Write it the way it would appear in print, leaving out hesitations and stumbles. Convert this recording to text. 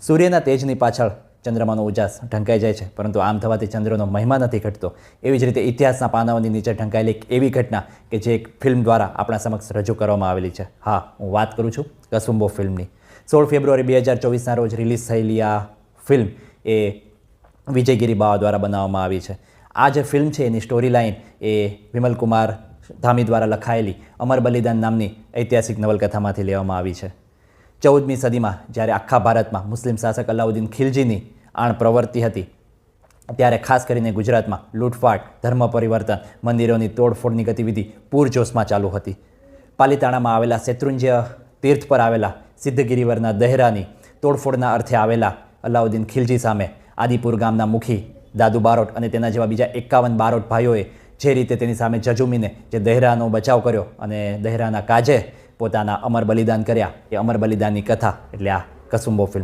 સૂર્યના તેજની પાછળ ચંદ્રમાનો ઉજાસ ઢંકાઈ જાય છે, પરંતુ આમ થવાથી ચંદ્રનો મહિમા નથી ઘટતો. એવી જ રીતે ઇતિહાસના પાનાઓની નીચે ઢંકાયેલી એક એવી ઘટના કે જે એક ફિલ્મ દ્વારા આપણા સમક્ષ રજૂ કરવામાં આવેલી છે. હા, હું વાત કરું છું કસુંબો ફિલ્મની. 16 ફેબ્રુઆરી 2024ના રોજ રિલીઝ થયેલી આ ફિલ્મ એ વિજયગીરી બાવા દ્વારા બનાવવામાં આવી છે. આ જે ફિલ્મ છે એની સ્ટોરી લાઇન એ વિમલકુમાર ધામી દ્વારા લખાયેલી અમર બલિદાન નામની ઐતિહાસિક નવલકથામાંથી લેવામાં આવી છે. 14મી સદીમાં જ્યારે આખા ભારતમાં મુસ્લિમ શાસક અલાઉદ્દીન ખિલજીની આણ પ્રવૃત્તિ હતી, ત્યારે ખાસ કરીને ગુજરાતમાં લૂંટફાટ, ધર્મ પરિવર્તન, મંદિરોની તોડફોડની ગતિવિધિ પૂરજોશમાં ચાલુ હતી. પાલિતાણામાં આવેલા શેત્રુંજય તીર્થ પર આવેલા સિદ્ધગિરિવરના દહેરાની તોડફોડના અર્થે આવેલા અલાઉદ્દીન ખિલજી સામે આદિપુર ગામના મુખી દાદુ બારોટ અને તેના જેવા બીજા 51 બારોટ ભાઈઓએ જે રીતે તેની સામે ઝઝૂમીને જે દહેરાનો બચાવ કર્યો અને દહેરાના કાજે પોતાના અમર બલિદાન કર્યા, એ અમર બલિદાનની કથા એટલે આ કસુંબો ફિલ્મ.